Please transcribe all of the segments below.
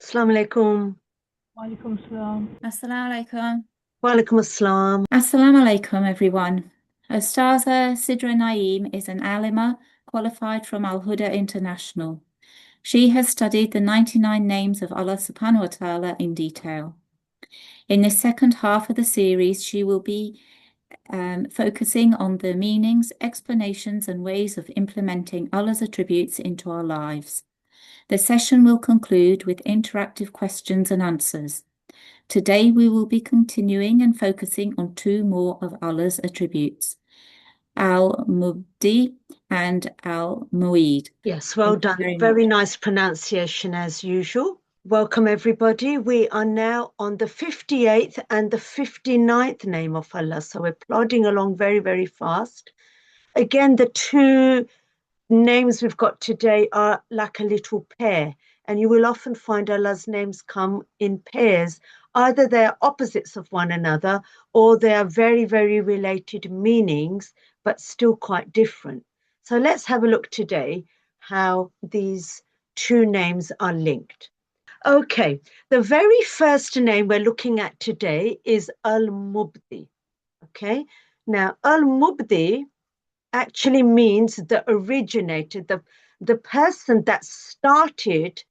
Assalamu alaikum. Walaikum salam. Assalamu alaikum. Wa alaikum assalam. Assalamu alaikum, everyone. Ustadha Sidra Naeem is an alima qualified from Al-Huda International. She has studied the 99 names of Allah subhanahu wa ta'ala in detail. In the second half of the series, she will be focusing on the meanings, explanations, and ways of implementing Allah's attributes into our lives. The session will conclude with interactive questions and answers. Today we will be continuing and focusing on two more of Allah's attributes, Al-MUBDI and Al-MUEED. Yes, well Thank you done. very Very much. nice pronunciation as usual. Welcome, everybody. We are now on the 58th and the 59th name of Allah. So we're plodding along very, very fast. Again, the two names we've got today are like a little pair. And you will often find Allah's names come in pairs. Either they're opposites of one another or they are very, very related meanings, but still quite different. So let's have a look today how these two names are linked. Okay, the very first name we're looking at today is Al-Mubdi. Okay, now Al-Mubdi actually means the originator, the person that started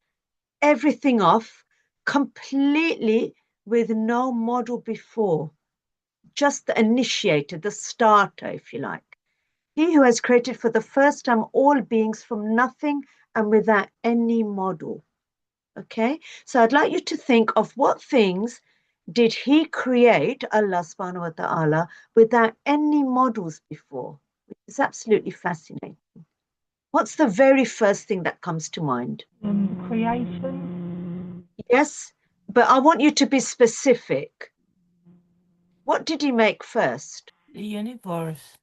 everything off completely with no model before, just the initiator, the starter, if you like. He who has created for the first time all beings from nothing and without any model. Okay, so I'd like you to think of what things did he create, Allah subhanahu wa ta'ala, without any models before, which is absolutely fascinating. What's the very first thing that comes to mind? Creation. Yes, but I want you to be specific. What did he make first? The universe.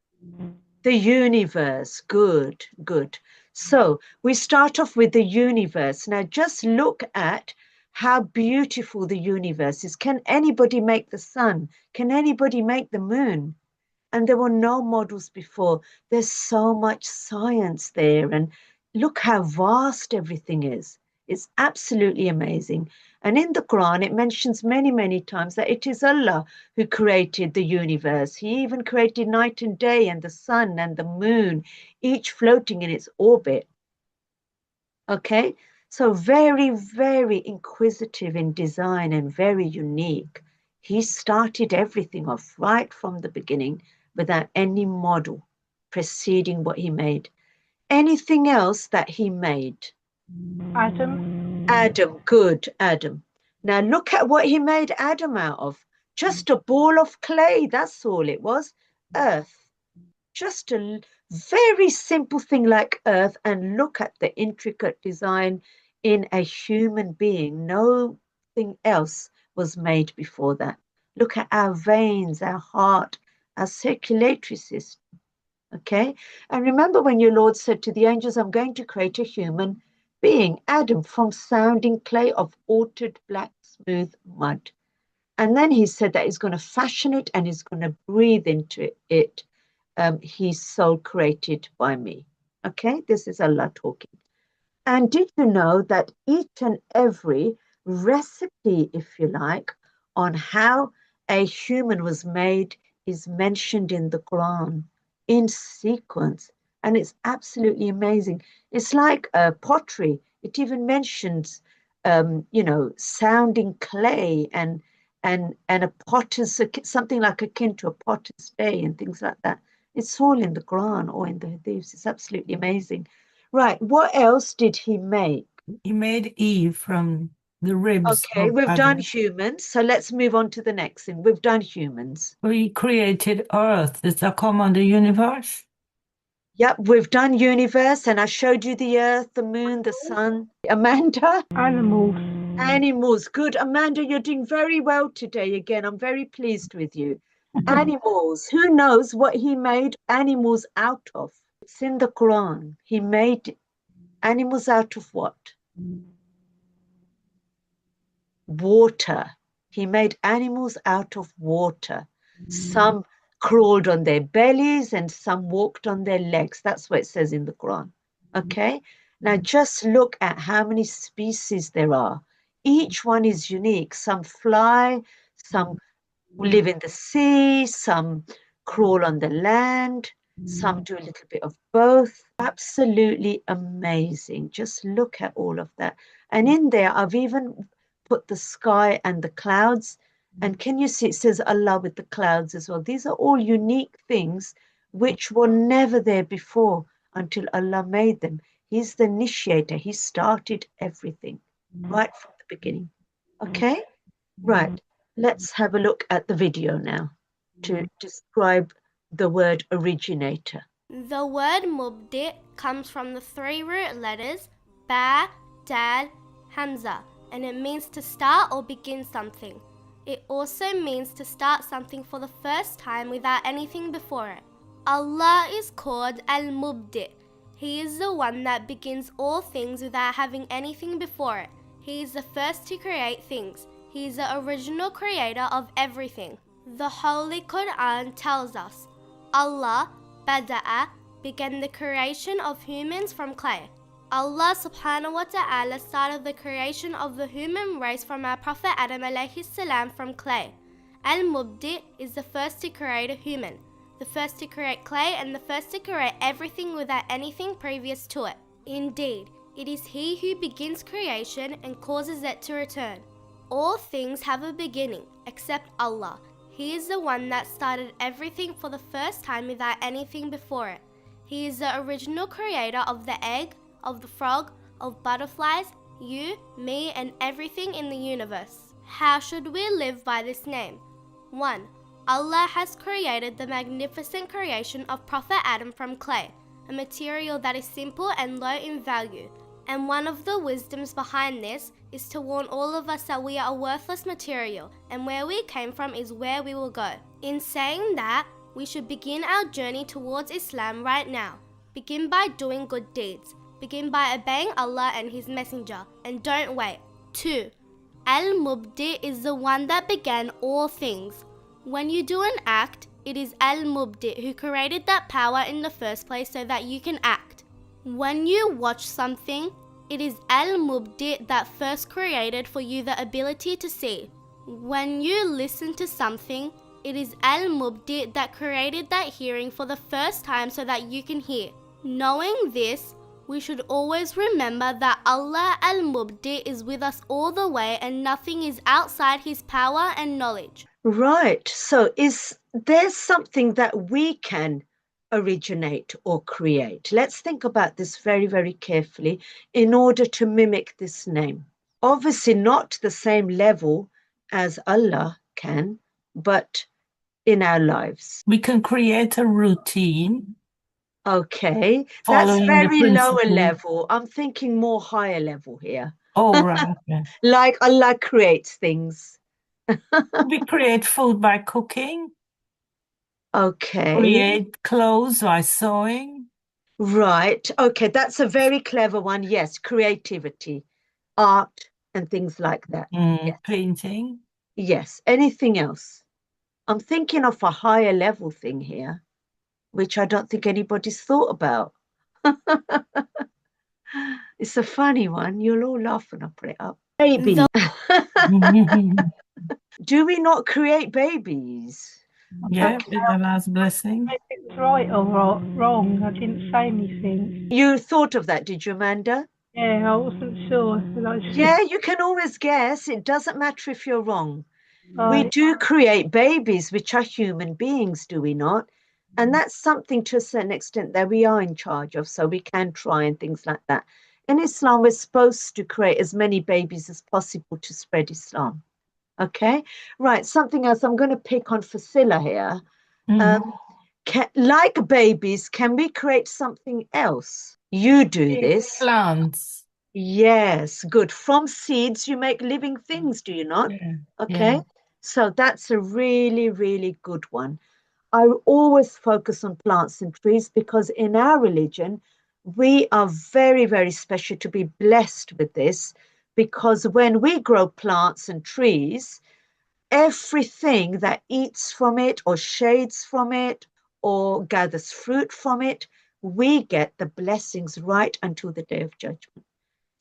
The universe. Good, good. So we start off with the universe. Now just look at how beautiful the universe is. Can anybody make the sun? Can anybody make the moon? And there were no models before. There's so much science there. And look how vast everything is. It's absolutely amazing. And in the Quran, it mentions many, many times that it is Allah who created the universe. He even created night and day and the sun and the moon, each floating in its orbit. Okay, so very, very inquisitive in design and very unique. He started everything off right from the beginning without any model preceding what he made. Anything else that he made? Adam. Adam, good, Adam. Now look at what he made Adam out of. Just a ball of clay, that's all it was. Earth. Just a very simple thing like earth, and look at the intricate design in a human being. Nothing else was made before that. Look at our veins, our heart, our circulatory system. Okay, and remember when your Lord said to the angels, I'm going to create a human being, Adam, from sounding clay of altered black smooth mud. And then he said that he's going to fashion it and he's going to breathe into it. He's soul created by me. Okay, this is Allah talking. And did you know that each and every recipe, if you like, on how a human was made is mentioned in the Quran in sequence? And it's absolutely amazing. It's like pottery. It even mentions, sounding clay and a potter's, something like akin to a potter's day and things like that. It's all in the Quran or in the Hadiths. It's absolutely amazing. Right, what else did he make? He made Eve from the ribs Okay, of we've done Adam. humans, so let's move on to the next thing. We've done humans. He created Earth. Does that come under universe? Yep, we've done universe, and I showed you the earth, the moon, the sun. Amanda? Animals. Animals. Good. Amanda, you're doing very well today again. I'm very pleased with you. Animals. Who knows what he made animals out of? It's in the Quran. He made animals out of what? Water. He made animals out of water. Some crawled on their bellies and some walked on their legs. That's what it says in the Quran. Okay. Now just look at how many species there are each one is unique. Some fly, some live in the sea, some crawl on the land, some do a little bit of both. Absolutely amazing. Just look at all of that. And in there, I've even put the sky and the clouds. And can you see it says Allah with the clouds as well? These are all unique things which were never there before until Allah made them. He's the initiator. He started everything right from the beginning. Okay? Right. Let's have a look at the video now to describe the word originator. The word mubdi comes from the three root letters ba, dal, hamza, and it means to start or begin something. It also means to start something for the first time without anything before it. Allah is called Al-MUBDI. He is the one that begins all things without having anything before it. He is the first to create things. He is the original creator of everything. The Holy Quran tells us, Allah, Bada'a, began the creation of humans from clay. Allah subhanahu wa ta'ala started the creation of the human race from our Prophet Adam alayhi salam from clay. Al-Mubdi is the first to create a human, the first to create clay, and the first to create everything without anything previous to it. Indeed, it is He who begins creation and causes it to return. All things have a beginning, except Allah. He is the one that started everything for the first time without anything before it. He is the original creator of the egg, of the frog, of butterflies, you, me, and everything in the universe. How should we live by this name? 1. Allah has created the magnificent creation of Prophet Adam from clay, a material that is simple and low in value. And one of the wisdoms behind this is to warn all of us that we are a worthless material, and where we came from is where we will go. In saying that, we should begin our journey towards Islam right now. Begin by doing good deeds. Begin by obeying Allah and His Messenger, and don't wait. 2. Al-Mubdi is the one that began all things. When you do an act, it is Al-Mubdi who created that power in the first place so that you can act. When you watch something, it is Al-Mubdi that first created for you the ability to see. When you listen to something, it is Al-Mubdi that created that hearing for the first time so that you can hear. Knowing this, we should always remember that Allah Al-Mubdi is with us all the way and nothing is outside His power and knowledge. Right. So is there something that we can originate or create? Let's think about this very, very carefully in order to mimic this name. Obviously not the same level as Allah can, but in our lives. We can create a routine. Okay, that's Following the very lower principle. level. I'm thinking more higher level here. Oh, right. Okay. Like Allah creates things. We create food by cooking, Okay, create clothes by sewing. right. Okay, that's a very clever one. Yes, creativity, art, and things like that. Yes. Painting. Yes. Anything else? I'm thinking of a higher level thing here, which I don't think anybody's thought about. It's a funny one. You'll all laugh when I put it up. Baby. Do we not create babies? Yeah, with Allah's blessing. If it's right or wrong, I didn't say anything. You thought of that, did you, Amanda? Yeah, I wasn't sure. Yeah, you can always guess. It doesn't matter if you're wrong. We Right. do create babies, which are human beings, do we not? And that's something to a certain extent that we are in charge of, so we can try and things like that. In Islam, we're supposed to create as many babies as possible to spread Islam. Okay, right. Something else I'm going to pick on Fasila here. Like babies, can we create something else? You do this. Plants. Yes, good. From seeds, you make living things, do you not? Yeah. Okay, Yeah. so that's a really, really good one. I always focus on plants and trees because in our religion, we are very, very special to be blessed with this, because when we grow plants and trees, everything that eats from it or shades from it or gathers fruit from it, we get the blessings right until the day of judgment.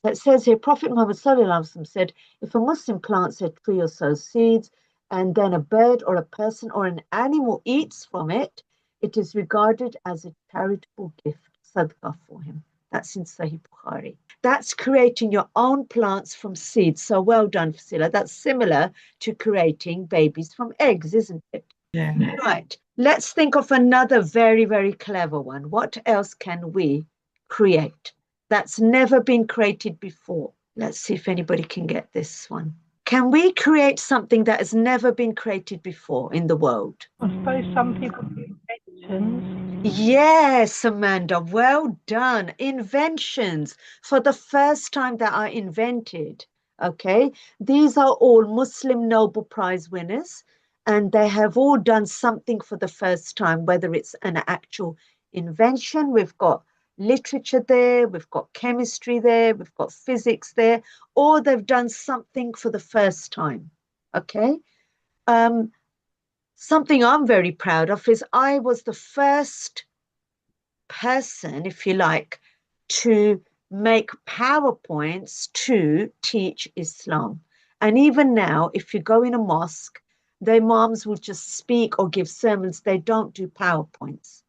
It says here, Prophet Muhammad Sallallahu Alaihi Wasallam said, if a Muslim plants a tree or sows seeds, and then a bird or a person or an animal eats from it, it is regarded as a charitable gift, sadaqah for him. That's in Sahih Bukhari. That's creating your own plants from seeds. So well done, Fasila. That's similar to creating babies from eggs, isn't it? Yeah. Right. Let's think of another very, very clever one. What else can we create that's never been created before? Let's see if anybody can get this one. Can we create something that has never been created before in the world? I suppose some people do inventions. Yes, Amanda, well done. Inventions for the first time that are invented. Okay, these are all Muslim Nobel Prize winners, and they have all done something for the first time, whether it's an actual invention. We've got literature there, we've got chemistry there, we've got physics there, or they've done something for the first time. Okay. Something I'm very proud of is I was the first person, if you like, to make PowerPoints to teach Islam. And even now, if you go in a mosque, their imams will just speak or give sermons. They don't do PowerPoints.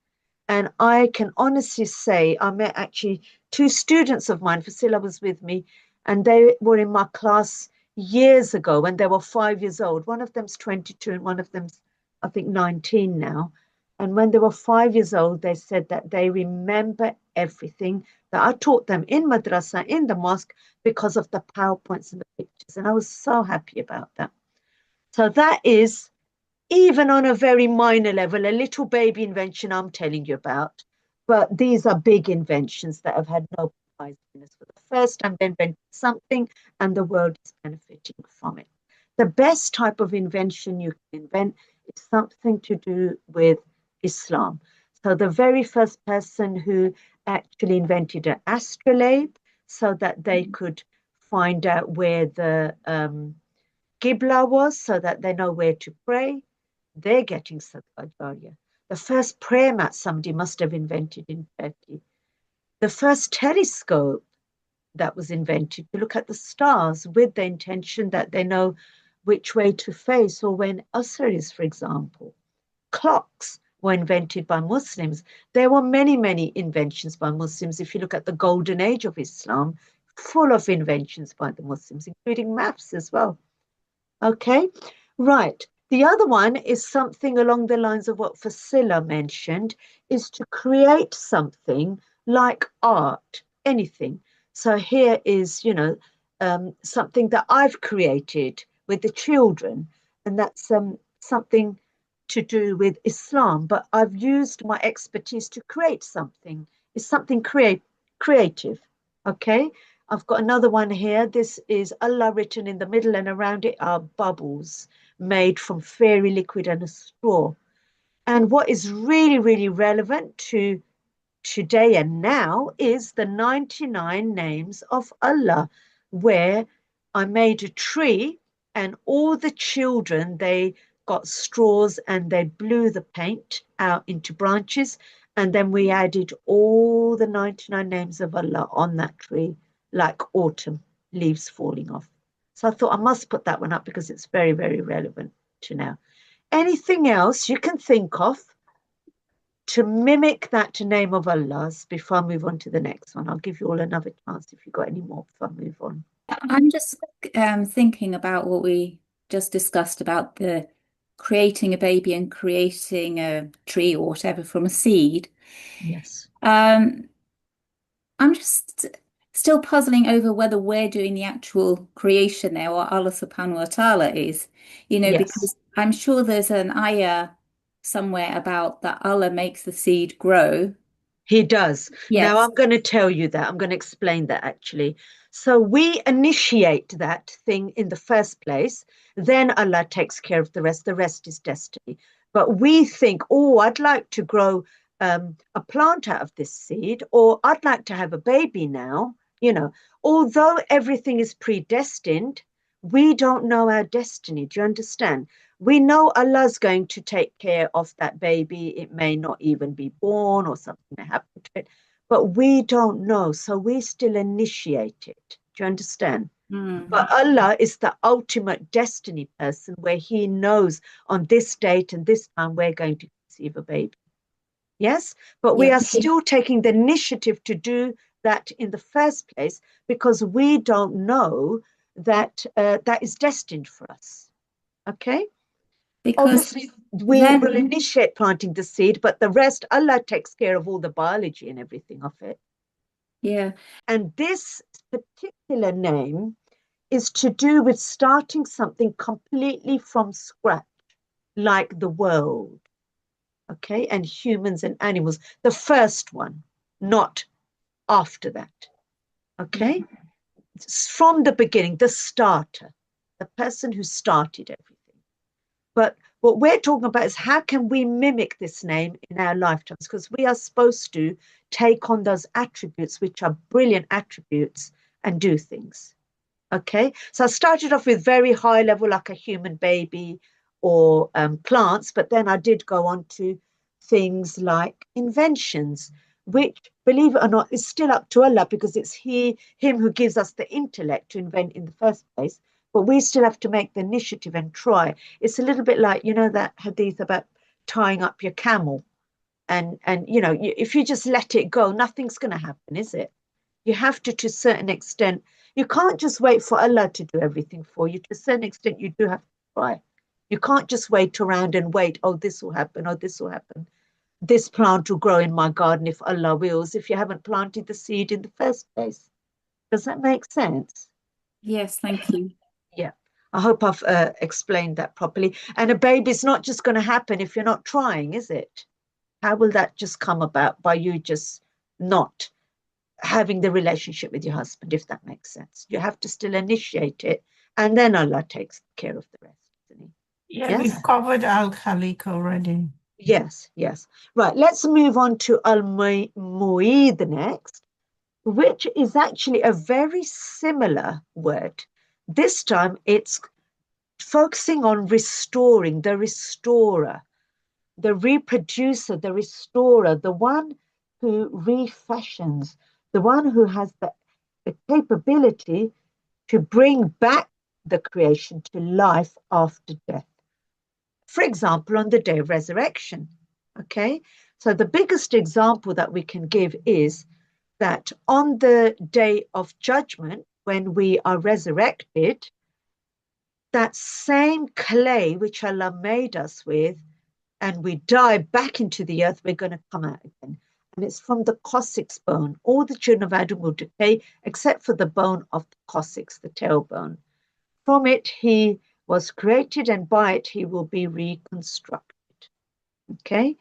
And I can honestly say, I met actually two students of mine, Fasila was with me, and they were in my class years ago when they were 5 years old. One of them's 22 and one of them's, I think, 19 now. And when they were 5 years old, they said that they remember everything that I taught them in madrasa, in the mosque, because of the PowerPoints and the pictures. And I was so happy about that. So that is, even on a very minor level, a little baby invention I'm telling you about. But these are big inventions that have had Nobel Prize winners for the first time. They invented something and the world is benefiting from it. The best type of invention you can invent is something to do with Islam. So the very first person who actually invented an astrolabe so that they could find out where the Qibla was, so that they know where to pray, they're getting Sadaqah Jariyah. The first prayer mat somebody must have invented in Turkey. The first telescope that was invented to look at the stars with the intention that they know which way to face, or when Asr is, for example. Clocks were invented by Muslims. There were many, many inventions by Muslims. If you look at the golden age of Islam, full of inventions by the Muslims, including maps as well. Okay, right. The other one is something along the lines of what Fasila mentioned, is to create something like art, anything. So here is, something that I've created with the children, and that's something to do with Islam, but I've used my expertise to create something. It's something creative, okay? I've got another one here. This is Allah written in the middle, and around it are bubbles made from fairy liquid and a straw. And what is really, really relevant to today and now is the 99 names of Allah, where I made a tree and all the children, they got straws and they blew the paint out into branches. And then we added all the 99 names of Allah on that tree, like autumn leaves falling off. So I thought I must put that one up because it's very, very relevant to now. Anything else you can think of to mimic that name of Allah's before I move on to the next one? I'll give you all another chance if you've got any more before I move on. I'm just thinking about what we just discussed about the creating a baby and creating a tree or whatever from a seed. Yes. I'm just still puzzling over whether we're doing the actual creation there or Allah subhanahu wa ta'ala is, Yes. because I'm sure there's an ayah somewhere about that Allah makes the seed grow. He does. Yes. Now I'm going to tell you that. I'm going to explain that actually. So we initiate that thing in the first place. Then Allah takes care of the rest. The rest is destiny. But we think, oh, I'd like to grow a plant out of this seed, or I'd like to have a baby now. Although everything is predestined, we don't know our destiny. Do you understand? We know Allah's going to take care of that baby. It may not even be born or something may happen to it, but we don't know. So we still initiate it. Do you understand? Mm. But Allah is the ultimate destiny person, where he knows on this date and this time we're going to conceive a baby. Yes, but we Yeah. are still taking the initiative to do that in the first place, because we don't know that that is destined for us. Okay? Because Obviously, we then, will initiate planting the seed, but the rest, Allah takes care of all the biology and everything of it. yeah, And this particular name is to do with starting something completely from scratch, like the world, okay, and humans and animals. The first one, not after that, okay? It's from the beginning, the starter, the person who started everything. But what we're talking about is how can we mimic this name in our lifetimes? Because we are supposed to take on those attributes, which are brilliant attributes, and do things. Okay, so I started off with very high level, like a human baby or plants, but then I did go on to things like inventions, which, believe it or not, is still up to Allah, because it's him who gives us the intellect to invent in the first place. But we still have to make the initiative and try. It's a little bit like, you know, that hadith about tying up your camel, and you know, if you just let it go, nothing's going to happen, is it? You have to a certain extent. You can't just wait for Allah to do everything for you. To a certain extent, you do have to try. You can't just wait around and wait, oh, this will happen, oh, this will happen. This plant will grow in my garden if Allah wills, if you haven't planted the seed in the first place. Does that make sense? yes, thank you. Yeah. I hope I've explained that properly. And a baby's not just going to happen if you're not trying, is it? How will that just come about by you just not having the relationship with your husband, if that makes sense? You have to still initiate it, and then Allah takes care of the rest, isn't he? Yeah, Yes? we've covered Al-Khaliq already. Yes, yes. Right, let's move on to Al-Mueed next, which is actually a very similar word. This time it's focusing on restoring, the restorer, the reproducer, the restorer, the one who refashions, the one who has the capability to bring back the creation to life after death. For example, on the day of resurrection, okay? So the biggest example that we can give is that on the day of judgment, when we are resurrected, that same clay which Allah made us with, and we die back into the earth, we're going to come out again. And it's from the coccyx bone. All the children of Adam will decay except for the bone of the coccyx, the tailbone. From it he was created, and by it he will be reconstructed. Okay?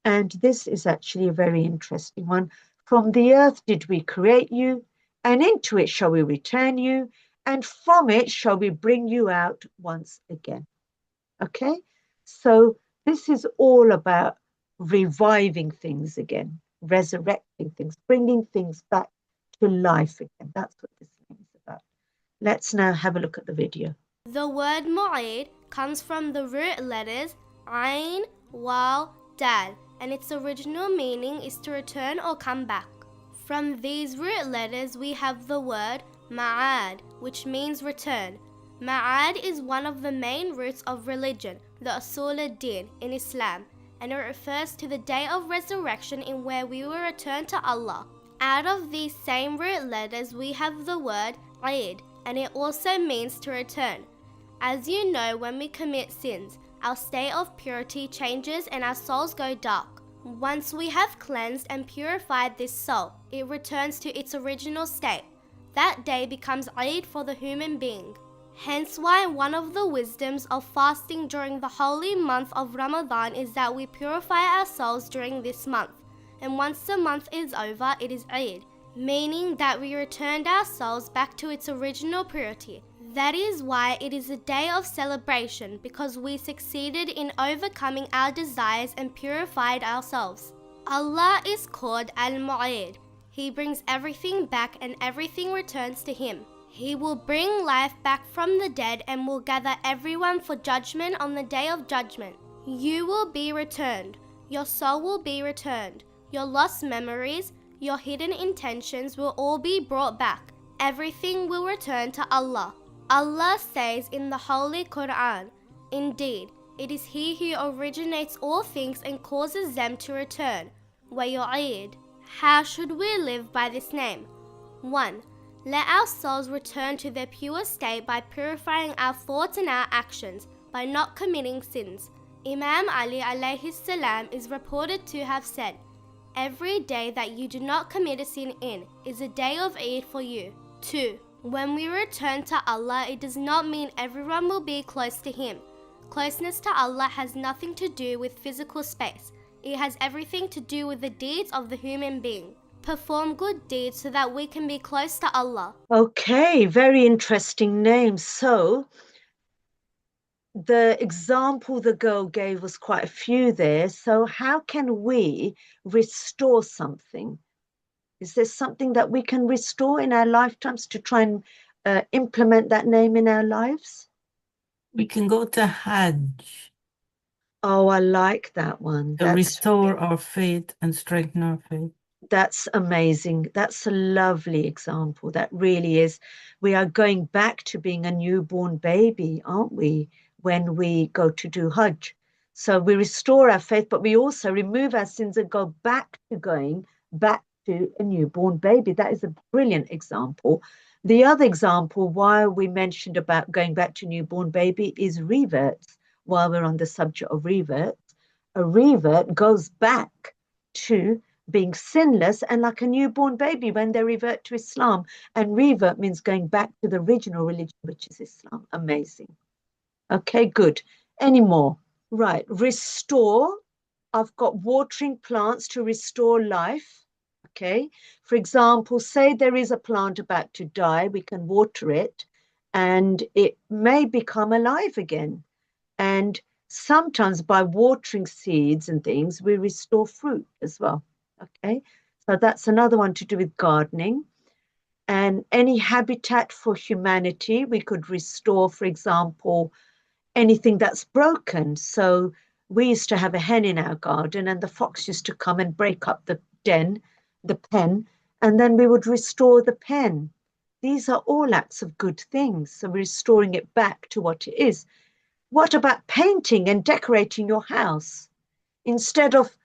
And this is actually a very interesting one. From the earth did we create you, and into it shall we return you, and from it shall we bring you out once again. Okay? So this is all about reviving things again, resurrecting things, bringing things back to life again. That's what this name is about. Let's now have a look at the video. The word mu'eed comes from the root letters Ain, Waw, Dal, and its original meaning is to return or come back. From these root letters we have the word ma'ad, which means return. Ma'ad is one of the main roots of religion, the Usul ad-Din in Islam, and it refers to the day of resurrection in where we will return to Allah. Out of these same root letters we have the word Eid, and it also means to return. As you know, when we commit sins, our state of purity changes and our souls go dark. Once we have cleansed and purified this soul, it returns to its original state. That day becomes Eid for the human being. Hence why one of the wisdoms of fasting during the holy month of Ramadan is that we purify our souls during this month. And once the month is over, it is Eid, meaning that we returned our souls back to its original purity. That is why it is a day of celebration, because we succeeded in overcoming our desires and purified ourselves. Allah is called Al-Mu'eed. He brings everything back and everything returns to Him. He will bring life back from the dead and will gather everyone for judgment on the day of judgment. You will be returned. Your soul will be returned. Your lost memories, your hidden intentions will all be brought back. Everything will return to Allah. Allah says in the Holy Quran, "Indeed, it is He who originates all things and causes them to return." وَيُعِيدُ. How should we live by this name? 1. Let our souls return to their pure state by purifying our thoughts and our actions, by not committing sins. Imam Ali alayhi salam is reported to have said, "Every day that you do not commit a sin in is a day of Eid for you." 2. When we return to Allah, it does not mean everyone will be close to Him. Closeness to Allah has nothing to do with physical space. It has everything to do with the deeds of the human being. Perform good deeds so that we can be close to Allah. Okay, very interesting name. So the example the girl gave was quite a few there. So how can we restore something? Is there something that we can restore in our lifetimes to try and implement that name in our lives? We can go to Hajj Oh, I like that one. to restore our faith and strengthen our faith. That's amazing. That's a lovely example. That really is. We are going back to being a newborn baby, aren't we, when we go to do Hajj? So we restore our faith, but we also remove our sins and go back to going back to a newborn baby. That is a brilliant example. The other example, why we mentioned about going back to newborn baby, is reverts. While we're on the subject of reverts, a revert goes back to being sinless and like a newborn baby when they revert to Islam. And revert means going back to the original religion, which is Islam. Amazing. Okay, good. Any more? Right. Restore. I've got watering plants to restore life. Okay. For example, say there is a plant about to die, we can water it and it may become alive again. And sometimes by watering seeds and things, we restore fruit as well. Okay, so that's another one to do with gardening. And any habitat for humanity, we could restore, for example, anything that's broken. So we used to have a hen in our garden and the fox used to come and break up the pen, and then we would restore the pen. These are all acts of good things. So we're restoring it back to what it is. What about painting and decorating your house? Instead of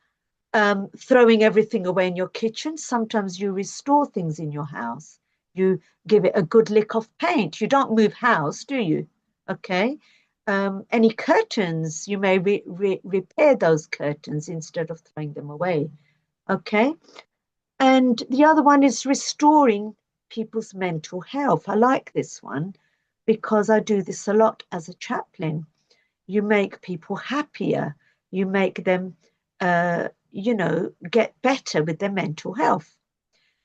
throwing everything away in your kitchen, sometimes you restore things in your house. You give it a good lick of paint. You don't move house, do you? Okay. Any curtains, you may repair those curtains instead of throwing them away. Okay. And the other one is restoring people's mental health. I like this one because I do this a lot as a chaplain. You make people happier. You make them get better with their mental health.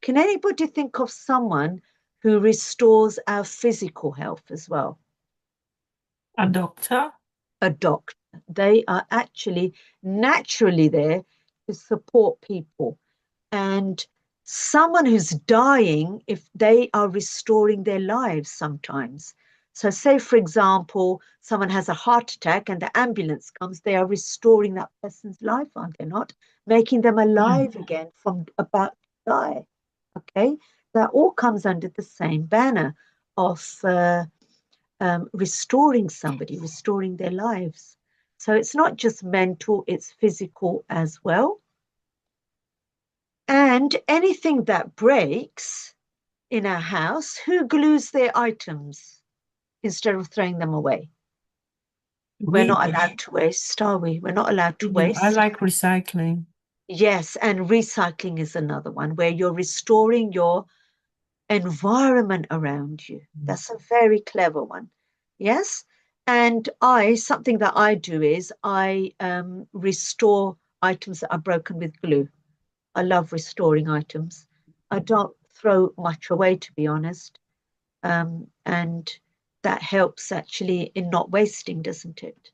Can anybody think of someone who restores our physical health as well? A doctor? A doctor. They are actually naturally there to support people. And someone who's dying, if they are restoring their lives sometimes. So say, for example, someone has a heart attack and the ambulance comes, they are restoring that person's life, aren't they not? Making them alive again from about to die. Okay, that all comes under the same banner of restoring somebody, restoring their lives. So it's not just mental, it's physical as well. And anything that breaks in our house, who glues their items instead of throwing them away? We're not allowed to waste, are we? We're not allowed to waste. I like recycling. Yes, and recycling is another one where you're restoring your environment around you. That's a very clever one. Yes. And something that I do is I restore items that are broken with glue. I love restoring items. I don't throw much away, to be honest. And that helps actually in not wasting, doesn't it?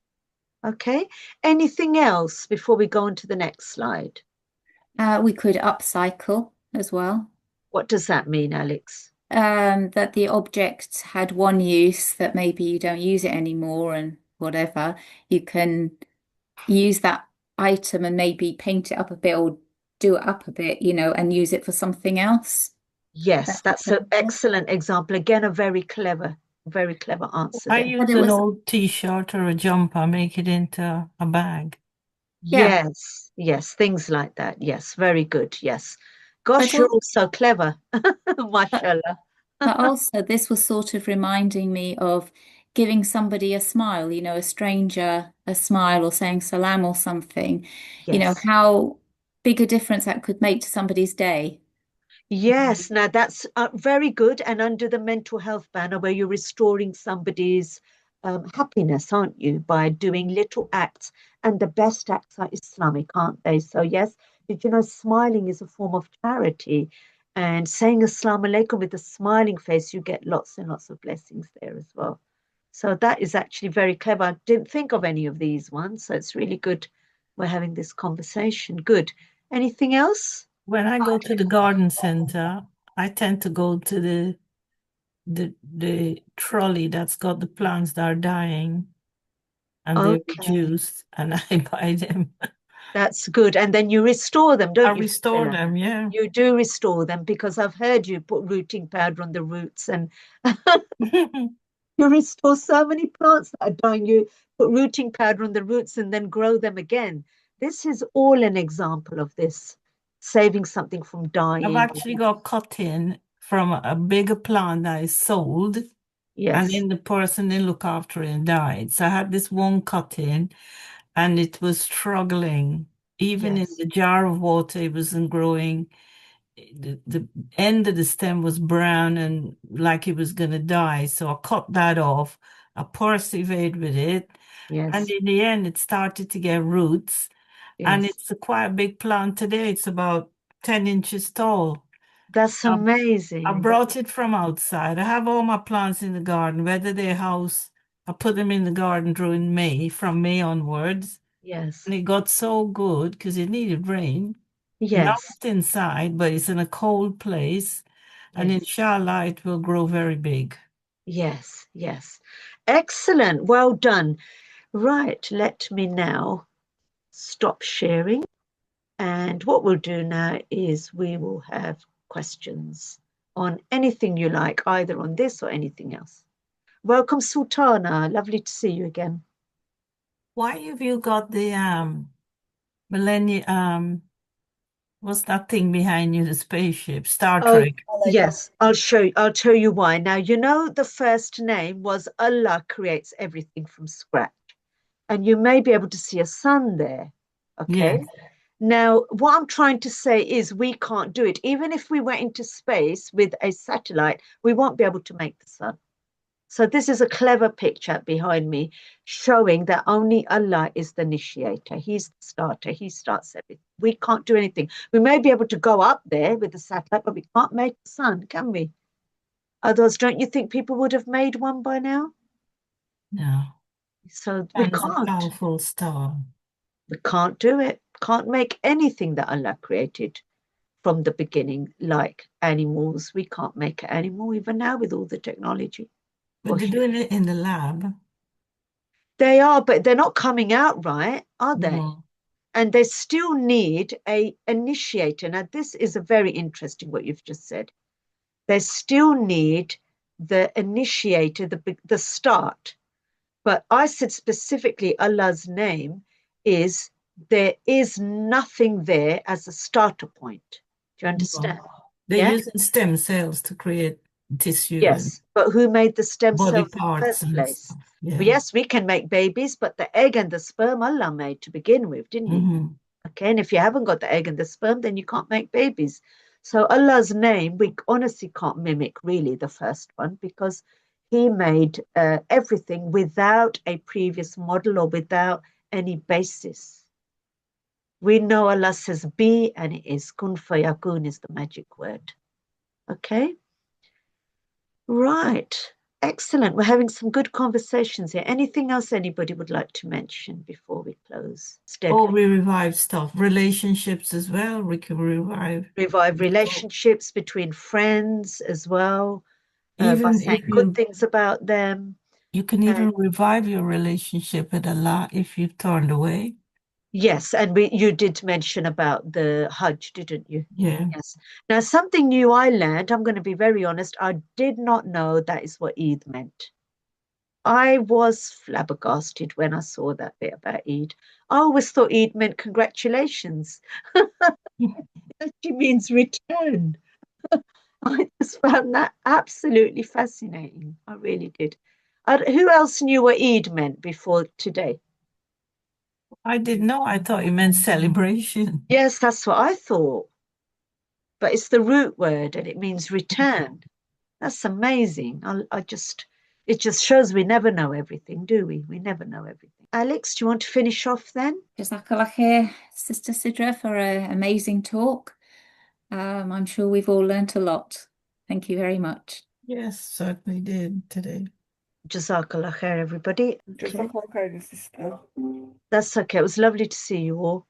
Okay. Anything else before we go on to the next slide? We could upcycle as well. What does that mean, Alex? That the object had one use, that maybe you don't use it anymore and whatever. You can use that item and maybe paint it up a bit or do it up a bit, and use it for something else. Yes, that's an example. excellent example. Again, a very clever answer I there. use it an was, old t-shirt or a jumper, make it into a bag. yeah, Yes, things like that. Yes, very good. Yes. but Gosh, you're also, all so clever. but, Mashallah. but also this was sort of reminding me of giving somebody a smile, a stranger a smile or saying salam or something, Yes. how big a difference that could make to somebody's day. Yes, now that's very good. And under the mental health banner, where you're restoring somebody's happiness, aren't you, by doing little acts? And the best acts are Islamic, aren't they? So, yes, did you know smiling is a form of charity? And saying Assalamu alaikum with a smiling face, you get lots and lots of blessings there as well. So, that is actually very clever. I didn't think of any of these ones. So, it's really good we're having this conversation. Good. Anything else? When I go to the garden center, I tend to go to the trolley that's got the plants that are dying and they're Okay. reduced, and I buy them. That's good. And then you restore them, I don't you, restore Fadila? them, yeah. You do restore them because I've heard you put rooting powder on the roots and you restore so many plants that are dying. You put rooting powder on the roots and then grow them again. This is all an example of this, saving something from I've dying. actually got cut in from a bigger plant that I sold, and Yes, then the person didn't look after it and died. So I had this one cut in, and it was struggling. Even in yes, the jar of water, it wasn't growing. The end of the stem was brown and like it was going to die. So I cut that off. I persevered with it. And yes, in the end, it started to get roots. And yes. it's a quite a big plant today. It's about 10 inches tall. That's I, I amazing. brought it from outside. I have all my plants in the garden, whether they're house, I put them in the garden during May, from May onwards. Yes, And it got so good because it needed rain. Now yes, it's inside, but it's in a cold place. And yes, inshallah, it will grow very big. yes, yes. Excellent. Well done. Right, let me now stop sharing. And what we'll do now is we will have questions on anything you like, either on this or anything else. Welcome, Sultana. Lovely to see you again. Why have you got the millennium what's that thing behind you, the spaceship, Star Oh, Trek? yes, I'll show you. I'll tell you why. Now, you know, the first name was Allah creates everything from scratch. And you may be able to see a sun there. Okay. Yes. Now, what I'm trying to say is we can't do it. Even if we went into space with a satellite, we won't be able to make the sun. So this is a clever picture behind me showing that only Allah is the initiator. He's the starter. He starts everything. We can't do anything. We may be able to go up there with the satellite, but we can't make the sun, can we? Otherwise, don't you think people would have made one by now? No. So we And it's a can't. powerful star. We can't do it. Can't make anything that Allah created from the beginning, like animals. We can't make an animal even now with all the technology. But they're doing it in the lab. They are, but they're not coming out right, are they? No. And they still need a initiator. Now, this is a very interesting what you've just said. They still need the initiator, the start. But I said specifically Allah's name is there is nothing there as a starter point. Do you understand? No. They're Yeah. using stem cells to create tissue and Yes. But who made the stem body cells in the parts first and place? stuff. Yeah. Yes, we can make babies, but the egg and the sperm Allah made to begin with, didn't he? Mm-hmm. Okay. And if you haven't got the egg and the sperm, then you can't make babies. So Allah's name, we honestly can't mimic really the first one because he made everything without a previous model or without any basis. We know Allah says be and it is. Kun fayakun is the magic word. Okay. Right. Excellent. We're having some good conversations here. Anything else anybody would like to mention before we close? Oh, we revive stuff. Relationships as well. We can revive. Relationships between friends as well, by Even saying if good things about them. you can even revive your relationship with Allah if you've turned away. Yes, and you did mention about the Hajj, didn't you? Yeah. Yes. Now, something new I learned, I'm going to be very honest, I did not know that is what Eid meant. I was flabbergasted when I saw that bit about Eid. I always thought Eid meant congratulations. It actually means return. I just found that absolutely fascinating. I really did. Who else knew what Eid meant before today? I didn't know. I thought it meant celebration. Yes, that's what I thought. But it's the root word and it means return. That's amazing. It just shows we never know everything, do we? We never know everything. Alex, do you want to finish off then? Jazakallah khair, Sister Sidra, for an amazing talk. I'm sure we've all learnt a lot. Thank you very much. Yes, certainly did today. Jazakallah khair, everybody. Jazakallah khair, sister. That's okay. It was lovely to see you all.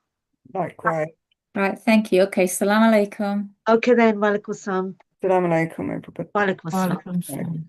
Likewise. Right, thank you. Okay, salam alaikum. Okay then, walaikum salam. Assalamu alaikum, everybody. Walaikum salam. Welcome.